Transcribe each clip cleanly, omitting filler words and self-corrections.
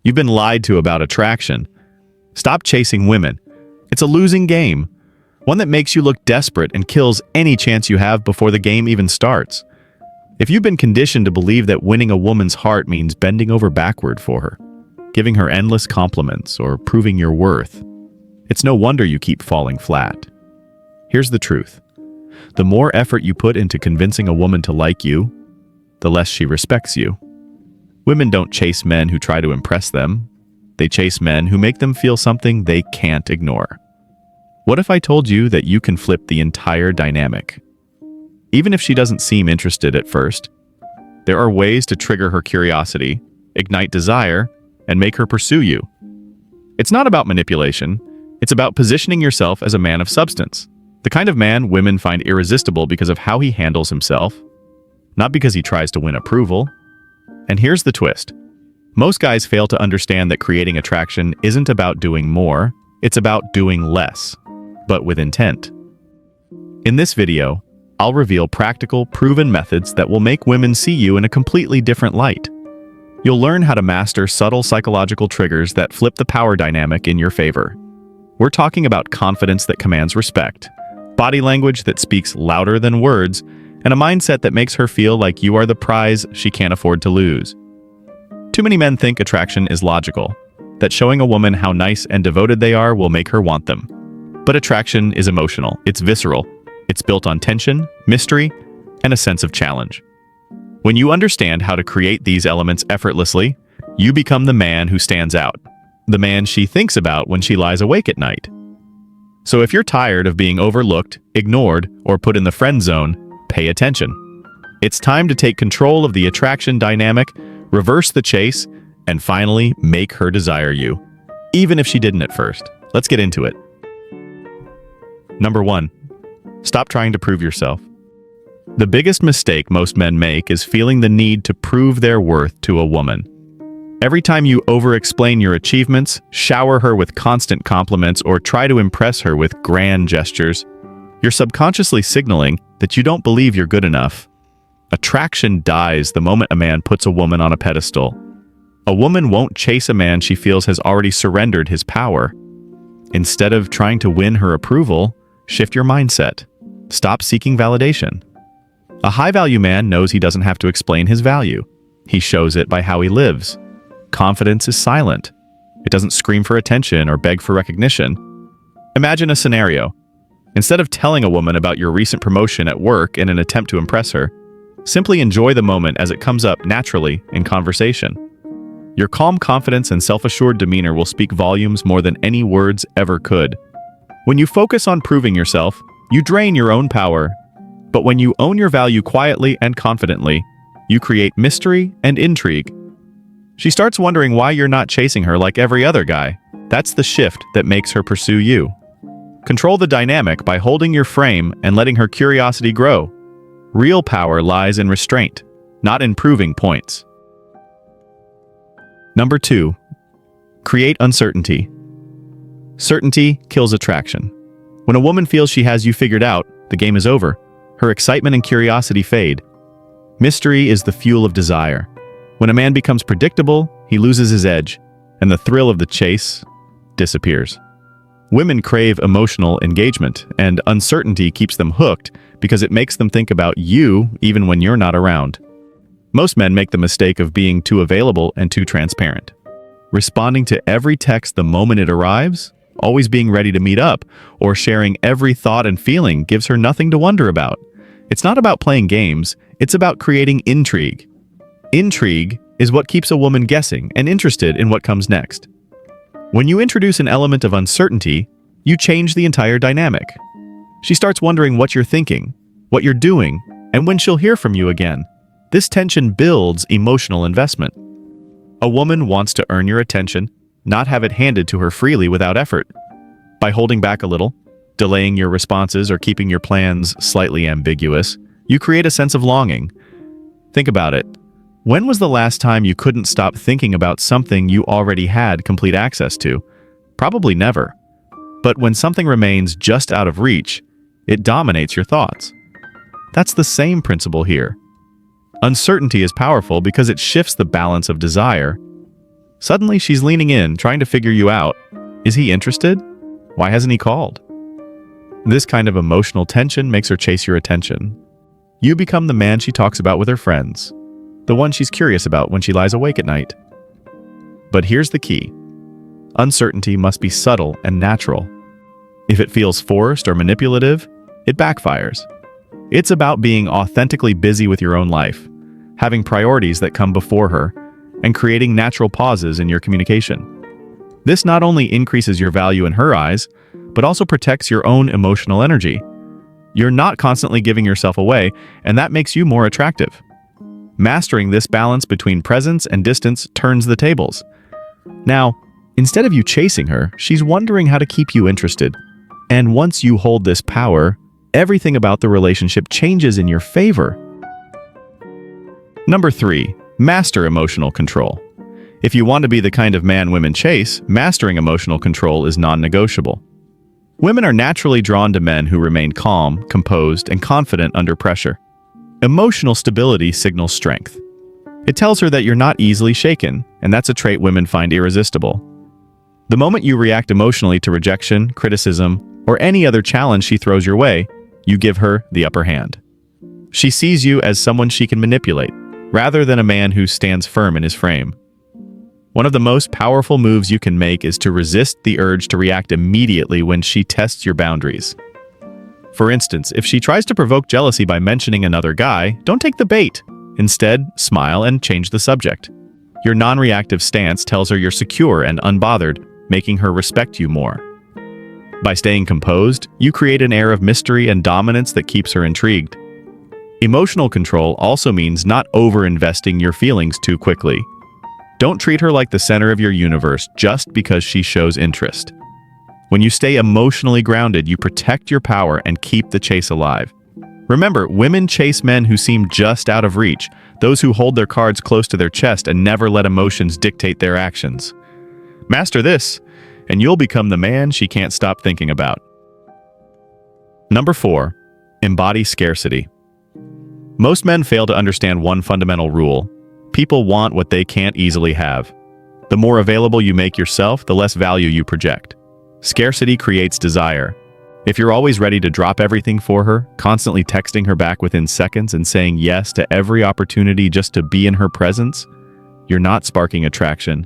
You've been lied to about attraction. Stop chasing women. It's a losing game, one that makes you look desperate and kills any chance you have before the game even starts. If you've been conditioned to believe that winning a woman's heart means bending over backward for her, giving her endless compliments, or proving your worth, it's no wonder you keep falling flat. Here's the truth. The more effort you put into convincing a woman to like you, the less she respects you. Women don't chase men who try to impress them. They chase men who make them feel something they can't ignore. What if I told you that you can flip the entire dynamic? Even if she doesn't seem interested at first, there are ways to trigger her curiosity, ignite desire, and make her pursue you. It's not about manipulation. It's about positioning yourself as a man of substance. The kind of man women find irresistible because of how he handles himself, not because he tries to win approval. And here's the twist. Most guys fail to understand that creating attraction isn't about doing more, it's about doing less, but with intent. In this video, I'll reveal practical, proven methods that will make women see you in a completely different light. You'll learn how to master subtle psychological triggers that flip the power dynamic in your favor. We're talking about confidence that commands respect, body language that speaks louder than words, and a mindset that makes her feel like you are the prize she can't afford to lose. Too many men think attraction is logical, that showing a woman how nice and devoted they are will make her want them. But attraction is emotional, it's visceral, it's built on tension, mystery, and a sense of challenge. When you understand how to create these elements effortlessly, you become the man who stands out, the man she thinks about when she lies awake at night. So if you're tired of being overlooked, ignored, or put in the friend zone, pay attention. It's time to take control of the attraction dynamic, reverse the chase, and finally make her desire you, even if she didn't at first. Let's get into it. Number 1. Stop trying to prove yourself. The biggest mistake most men make is feeling the need to prove their worth to a woman. Every time you over-explain your achievements, shower her with constant compliments, or try to impress her with grand gestures, you're subconsciously signaling that you don't believe you're good enough. Attraction dies the moment a man puts a woman on a pedestal. A woman won't chase a man she feels has already surrendered his power. Instead of trying to win her approval, shift your mindset. Stop seeking validation. A high-value man knows he doesn't have to explain his value. He shows it by how he lives. Confidence is silent. It doesn't scream for attention or beg for recognition. Imagine a scenario. Instead of telling a woman about your recent promotion at work in an attempt to impress her, simply enjoy the moment as it comes up naturally in conversation. Your calm confidence and self-assured demeanor will speak volumes more than any words ever could. When you focus on proving yourself, you drain your own power. But when you own your value quietly and confidently, you create mystery and intrigue. She starts wondering why you're not chasing her like every other guy. That's the shift that makes her pursue you. Control the dynamic by holding your frame and letting her curiosity grow. Real power lies in restraint, not in proving points. Number 2. Create uncertainty. Certainty kills attraction. When a woman feels she has you figured out, the game is over. Her excitement and curiosity fade. Mystery is the fuel of desire. When a man becomes predictable, he loses his edge, and the thrill of the chase disappears. Women crave emotional engagement, and uncertainty keeps them hooked because it makes them think about you even when you're not around. Most men make the mistake of being too available and too transparent. Responding to every text the moment it arrives, always being ready to meet up, or sharing every thought and feeling gives her nothing to wonder about. It's not about playing games, it's about creating intrigue. Intrigue is what keeps a woman guessing and interested in what comes next. When you introduce an element of uncertainty, you change the entire dynamic. She starts wondering what you're thinking, what you're doing, and when she'll hear from you again. This tension builds emotional investment. A woman wants to earn your attention, not have it handed to her freely without effort. By holding back a little, delaying your responses, or keeping your plans slightly ambiguous, you create a sense of longing. Think about it. When was the last time you couldn't stop thinking about something you already had complete access to? Probably never. But when something remains just out of reach, it dominates your thoughts. That's the same principle here. Uncertainty is powerful because it shifts the balance of desire. Suddenly, she's leaning in, trying to figure you out. Is he interested? Why hasn't he called? This kind of emotional tension makes her chase your attention. You become the man she talks about with her friends, the one she's curious about when she lies awake at night. But here's the key. Uncertainty must be subtle and natural. If it feels forced or manipulative, it backfires. It's about being authentically busy with your own life, having priorities that come before her, and creating natural pauses in your communication. This not only increases your value in her eyes, but also protects your own emotional energy. You're not constantly giving yourself away, and that makes you more attractive. Mastering this balance between presence and distance turns the tables. Now, instead of you chasing her, she's wondering how to keep you interested. And once you hold this power, everything about the relationship changes in your favor. Number 3, master emotional control. If you want to be the kind of man women chase, mastering emotional control is non-negotiable. Women are naturally drawn to men who remain calm, composed, and confident under pressure. Emotional stability signals strength. It tells her that you're not easily shaken, and that's a trait women find irresistible. The moment you react emotionally to rejection, criticism, or any other challenge she throws your way, you give her the upper hand. She sees you as someone she can manipulate, rather than a man who stands firm in his frame. One of the most powerful moves you can make is to resist the urge to react immediately when she tests your boundaries. For instance, if she tries to provoke jealousy by mentioning another guy, don't take the bait. Instead, smile and change the subject. Your non-reactive stance tells her you're secure and unbothered, making her respect you more. By staying composed, you create an air of mystery and dominance that keeps her intrigued. Emotional control also means not over-investing your feelings too quickly. Don't treat her like the center of your universe just because she shows interest. When you stay emotionally grounded, you protect your power and keep the chase alive. Remember, women chase men who seem just out of reach, those who hold their cards close to their chest and never let emotions dictate their actions. Master this, and you'll become the man she can't stop thinking about. Number 4, embody scarcity. Most men fail to understand one fundamental rule. People want what they can't easily have. The more available you make yourself, the less value you project. Scarcity creates desire. If you're always ready to drop everything for her, constantly texting her back within seconds and saying yes to every opportunity just to be in her presence, you're not sparking attraction.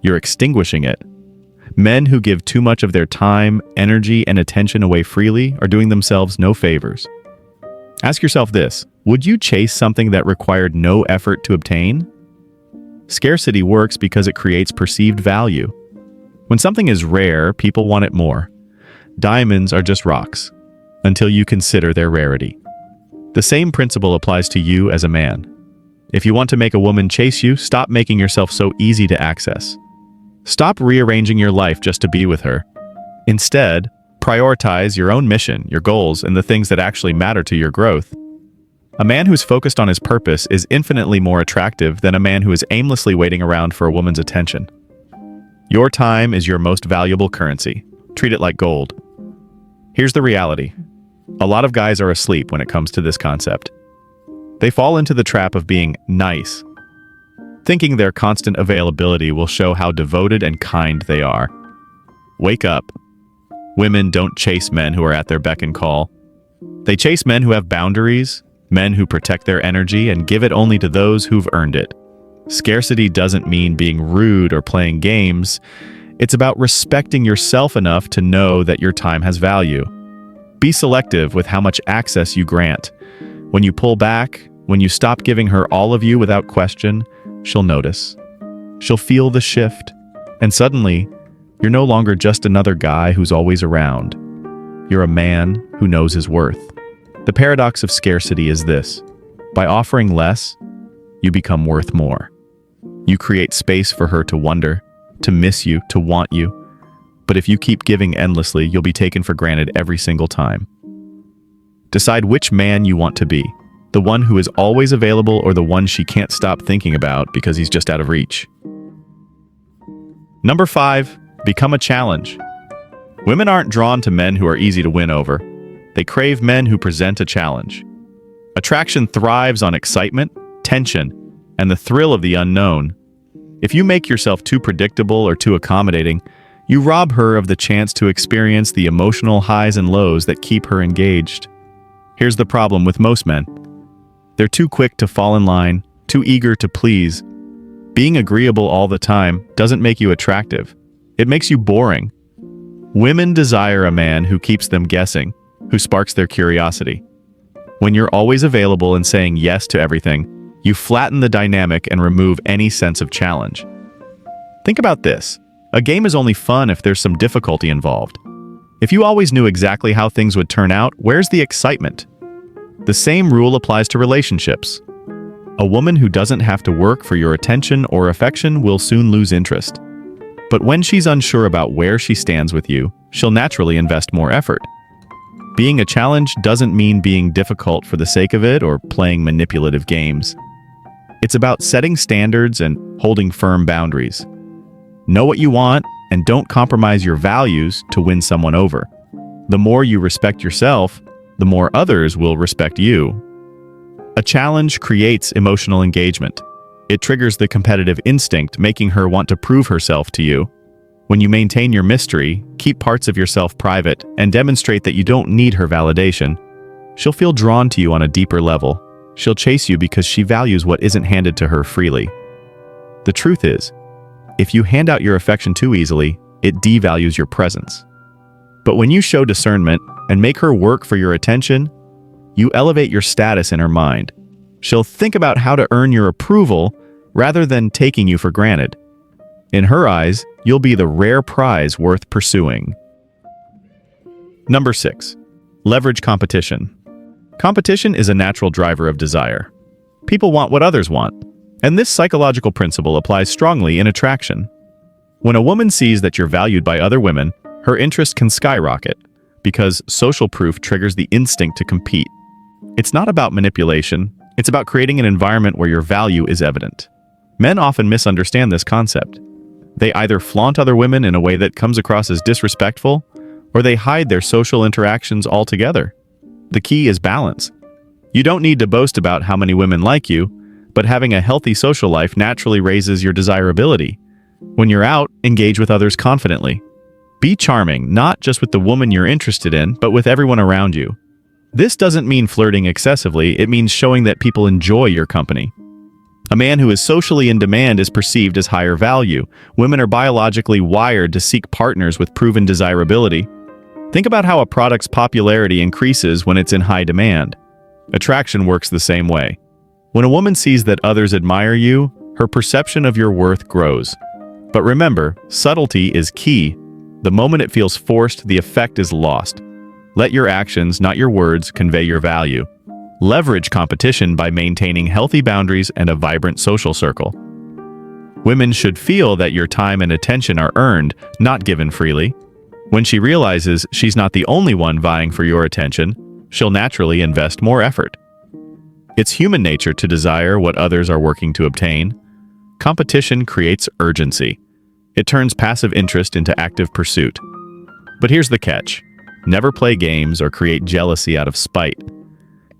You're extinguishing it. Men who give too much of their time, energy, and attention away freely are doing themselves no favors. Ask yourself this: would you chase something that required no effort to obtain? Scarcity works because it creates perceived value. When something is rare, people want it more. Diamonds are just rocks, until you consider their rarity. The same principle applies to you as a man. If you want to make a woman chase you, stop making yourself so easy to access. Stop rearranging your life just to be with her. Instead, prioritize your own mission, your goals, and the things that actually matter to your growth. A man who's focused on his purpose is infinitely more attractive than a man who is aimlessly waiting around for a woman's attention. Your time is your most valuable currency. Treat it like gold. Here's the reality. A lot of guys are asleep when it comes to this concept. They fall into the trap of being nice, thinking their constant availability will show how devoted and kind they are. Wake up. Women don't chase men who are at their beck and call. They chase men who have boundaries, men who protect their energy and give it only to those who've earned it. Scarcity doesn't mean being rude or playing games. It's about respecting yourself enough to know that your time has value. Be selective with how much access you grant. When you pull back, when you stop giving her all of you without question, she'll notice. She'll feel the shift. And suddenly, you're no longer just another guy who's always around. You're a man who knows his worth. The paradox of scarcity is this: by offering less, you become worth more. You create space for her to wonder, to miss you, to want you. But if you keep giving endlessly, you'll be taken for granted every single time. Decide which man you want to be: the one who is always available or the one she can't stop thinking about because he's just out of reach. Number 5, become a challenge. Women aren't drawn to men who are easy to win over. They crave men who present a challenge. Attraction thrives on excitement, tension, and the thrill of the unknown. If you make yourself too predictable or too accommodating, you rob her of the chance to experience the emotional highs and lows that keep her engaged. Here's the problem with most men. They're too quick to fall in line, too eager to please. Being agreeable all the time doesn't make you attractive. It makes you boring. Women desire a man who keeps them guessing, who sparks their curiosity. When you're always available and saying yes to everything, you flatten the dynamic and remove any sense of challenge. Think about this. A game is only fun if there's some difficulty involved. If you always knew exactly how things would turn out, where's the excitement? The same rule applies to relationships. A woman who doesn't have to work for your attention or affection will soon lose interest. But when she's unsure about where she stands with you, she'll naturally invest more effort. Being a challenge doesn't mean being difficult for the sake of it or playing manipulative games. It's about setting standards and holding firm boundaries. Know what you want and don't compromise your values to win someone over. The more you respect yourself, the more others will respect you. A challenge creates emotional engagement. It triggers the competitive instinct, making her want to prove herself to you. When you maintain your mystery, keep parts of yourself private, and demonstrate that you don't need her validation, she'll feel drawn to you on a deeper level. She'll chase you because she values what isn't handed to her freely. The truth is, if you hand out your affection too easily, it devalues your presence. But when you show discernment and make her work for your attention, you elevate your status in her mind. She'll think about how to earn your approval rather than taking you for granted. In her eyes, you'll be the rare prize worth pursuing. Number 6. Leverage competition. Competition is a natural driver of desire. People want what others want, and this psychological principle applies strongly in attraction. When a woman sees that you're valued by other women, her interest can skyrocket, because social proof triggers the instinct to compete. It's not about manipulation, it's about creating an environment where your value is evident. Men often misunderstand this concept. They either flaunt other women in a way that comes across as disrespectful, or they hide their social interactions altogether. The key is balance. You don't need to boast about how many women like you, but having a healthy social life naturally raises your desirability. When you're out, engage with others confidently. Be charming, not just with the woman you're interested in, but with everyone around you. This doesn't mean flirting excessively, it means showing that people enjoy your company. A man who is socially in demand is perceived as higher value. Women are biologically wired to seek partners with proven desirability. Think about how a product's popularity increases when it's in high demand. Attraction works the same way. When a woman sees that others admire you, her perception of your worth grows. But remember, subtlety is key. The moment it feels forced, the effect is lost. Let your actions, not your words, convey your value. Leverage competition by maintaining healthy boundaries and a vibrant social circle. Women should feel that your time and attention are earned, not given freely. When she realizes she's not the only one vying for your attention, she'll naturally invest more effort. It's human nature to desire what others are working to obtain. Competition creates urgency. It turns passive interest into active pursuit. But here's the catch. Never play games or create jealousy out of spite.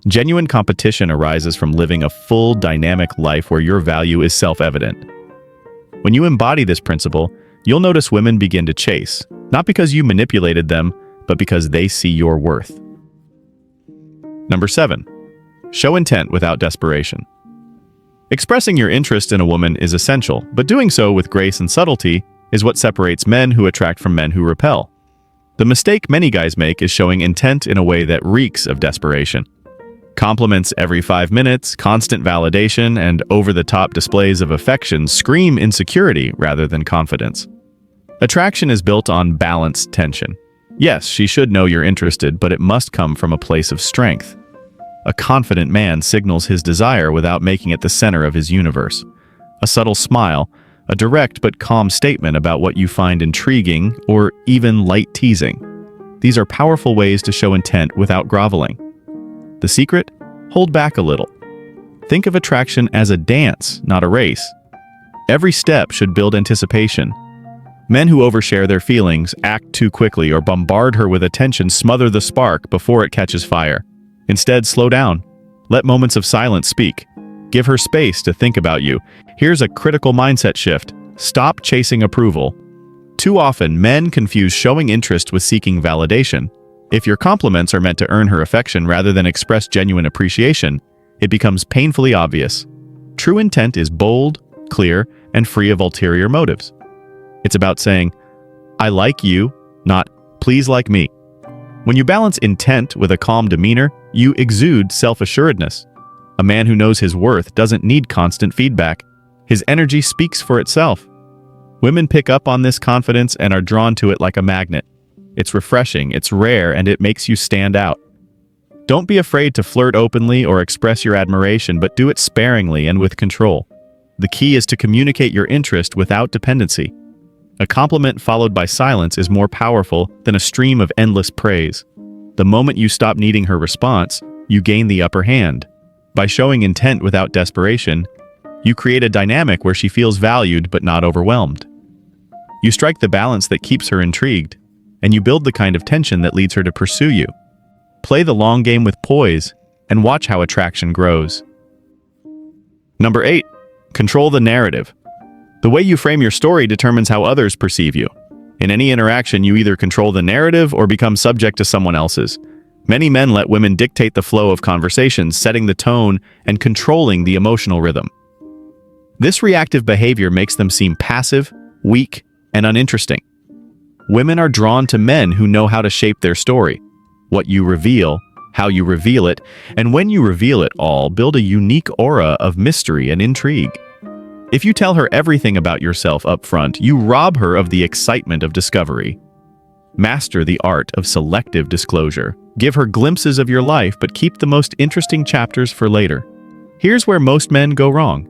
Genuine competition arises from living a full, dynamic life where your value is self-evident. When you embody this principle, you'll notice women begin to chase, not because you manipulated them, but because they see your worth. Number 7. Show intent without desperation. Expressing your interest in a woman is essential, but doing so with grace and subtlety is what separates men who attract from men who repel. The mistake many guys make is showing intent in a way that reeks of desperation. Compliments every 5 minutes, constant validation, and over-the-top displays of affection scream insecurity rather than confidence. Attraction is built on balanced tension. Yes, she should know you're interested, but it must come from a place of strength. A confident man signals his desire without making it the center of his universe. A subtle smile, a direct but calm statement about what you find intriguing, or even light teasing. These are powerful ways to show intent without groveling. The secret? Hold back a little. Think of attraction as a dance, not a race. Every step should build anticipation. Men who overshare their feelings, act too quickly, or bombard her with attention smother the spark before it catches fire. Instead, slow down. Let moments of silence speak. Give her space to think about you. Here's a critical mindset shift. Stop chasing approval. Too often, men confuse showing interest with seeking validation. If your compliments are meant to earn her affection rather than express genuine appreciation, it becomes painfully obvious. True intent is bold, clear, and free of ulterior motives. It's about saying, "I like you," not "please like me." When you balance intent with a calm demeanor, you exude self-assuredness. A man who knows his worth doesn't need constant feedback. His energy speaks for itself. Women pick up on this confidence and are drawn to it like a magnet. It's refreshing, it's rare, and it makes you stand out. Don't be afraid to flirt openly or express your admiration, but do it sparingly and with control. The key is to communicate your interest without dependency. A compliment followed by silence is more powerful than a stream of endless praise. The moment you stop needing her response, you gain the upper hand. By showing intent without desperation, you create a dynamic where she feels valued but not overwhelmed. You strike the balance that keeps her intrigued, and you build the kind of tension that leads her to pursue you. Play the long game with poise, and watch how attraction grows. Number 8. Control the narrative. The way you frame your story determines how others perceive you. In any interaction, you either control the narrative or become subject to someone else's. Many men let women dictate the flow of conversations, setting the tone and controlling the emotional rhythm. This reactive behavior makes them seem passive, weak, and uninteresting. Women are drawn to men who know how to shape their story. What you reveal, how you reveal it, and when you reveal it all, build a unique aura of mystery and intrigue. If you tell her everything about yourself up front, you rob her of the excitement of discovery. Master the art of selective disclosure. Give her glimpses of your life, but keep the most interesting chapters for later. Here's where most men go wrong.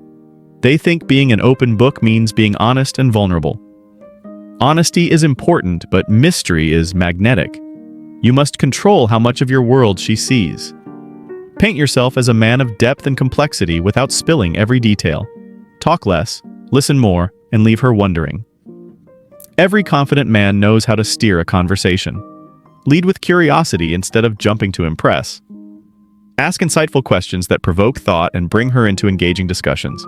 They think being an open book means being honest and vulnerable. Honesty is important, but mystery is magnetic. You must control how much of your world she sees. Paint yourself as a man of depth and complexity without spilling every detail. Talk less, listen more, and leave her wondering. Every confident man knows how to steer a conversation. Lead with curiosity instead of jumping to impress. Ask insightful questions that provoke thought and bring her into engaging discussions.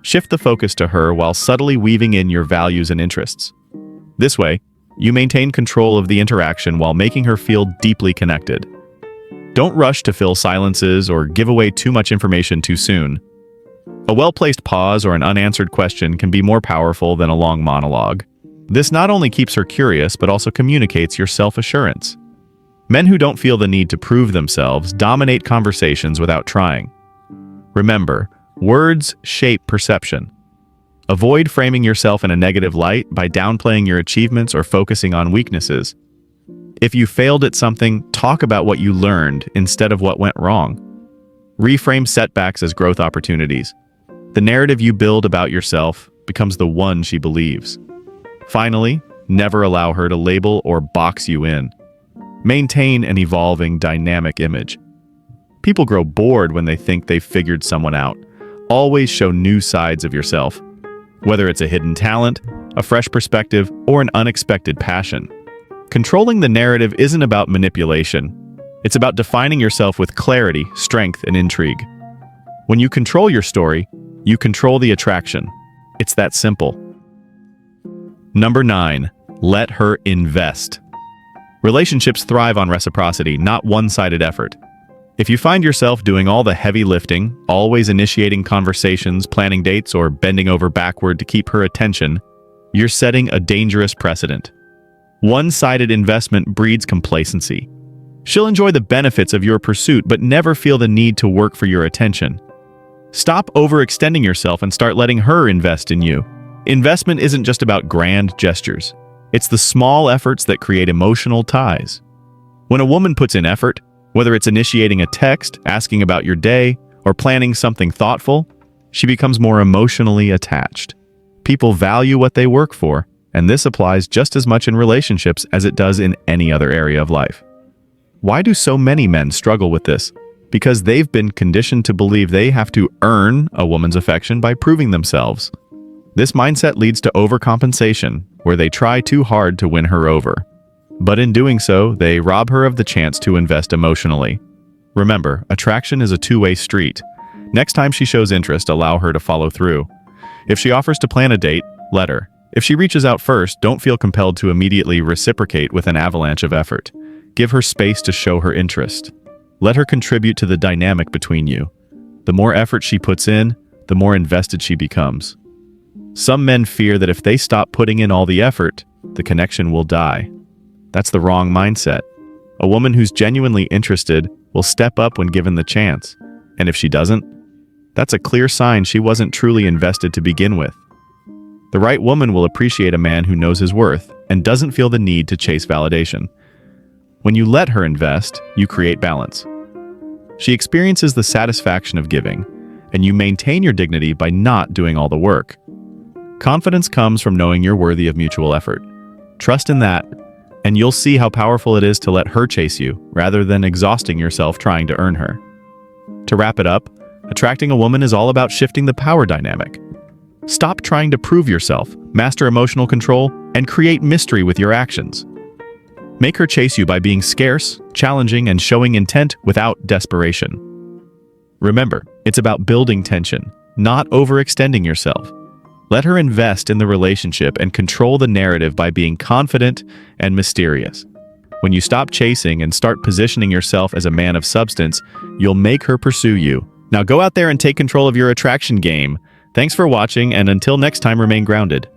Shift the focus to her while subtly weaving in your values and interests. This way, you maintain control of the interaction while making her feel deeply connected. Don't rush to fill silences or give away too much information too soon. A well-placed pause or an unanswered question can be more powerful than a long monologue. This not only keeps her curious, but also communicates your self-assurance. Men who don't feel the need to prove themselves dominate conversations without trying. Remember, words shape perception. Avoid framing yourself in a negative light by downplaying your achievements or focusing on weaknesses. If you failed at something, talk about what you learned instead of what went wrong. Reframe setbacks as growth opportunities. The narrative you build about yourself becomes the one she believes. Finally, never allow her to label or box you in. Maintain an evolving, dynamic image. People grow bored when they think they've figured someone out. Always show new sides of yourself. Whether it's a hidden talent, a fresh perspective, or an unexpected passion. Controlling the narrative isn't about manipulation. It's about defining yourself with clarity, strength, and intrigue. When you control your story, you control the attraction. It's that simple. Number 9. Let her invest. Relationships thrive on reciprocity, not one-sided effort. If you find yourself doing all the heavy lifting, always initiating conversations, planning dates, or bending over backward to keep her attention, you're setting a dangerous precedent. One-sided investment breeds complacency. She'll enjoy the benefits of your pursuit, but never feel the need to work for your attention. Stop overextending yourself and start letting her invest in you. Investment isn't just about grand gestures. It's the small efforts that create emotional ties. When a woman puts in effort, whether it's initiating a text, asking about your day, or planning something thoughtful, she becomes more emotionally attached. People value what they work for, and this applies just as much in relationships as it does in any other area of life. Why do so many men struggle with this? Because they've been conditioned to believe they have to earn a woman's affection by proving themselves. This mindset leads to overcompensation, where they try too hard to win her over. But in doing so, they rob her of the chance to invest emotionally. Remember, attraction is a two-way street. Next time she shows interest, allow her to follow through. If she offers to plan a date, let her. If she reaches out first, don't feel compelled to immediately reciprocate with an avalanche of effort. Give her space to show her interest. Let her contribute to the dynamic between you. The more effort she puts in, the more invested she becomes. Some men fear that if they stop putting in all the effort, the connection will die. That's the wrong mindset. A woman who's genuinely interested will step up when given the chance. And if she doesn't, that's a clear sign she wasn't truly invested to begin with. The right woman will appreciate a man who knows his worth and doesn't feel the need to chase validation. When you let her invest, you create balance. She experiences the satisfaction of giving, and you maintain your dignity by not doing all the work. Confidence comes from knowing you're worthy of mutual effort. Trust in that, and you'll see how powerful it is to let her chase you, rather than exhausting yourself trying to earn her. To wrap it up, attracting a woman is all about shifting the power dynamic. Stop trying to prove yourself, master emotional control, and create mystery with your actions. Make her chase you by being scarce, challenging, and showing intent without desperation. Remember, it's about building tension, not overextending yourself. Let her invest in the relationship and control the narrative by being confident and mysterious. When you stop chasing and start positioning yourself as a man of substance, you'll make her pursue you. Now go out there and take control of your attraction game. Thanks for watching, and until next time, remain grounded.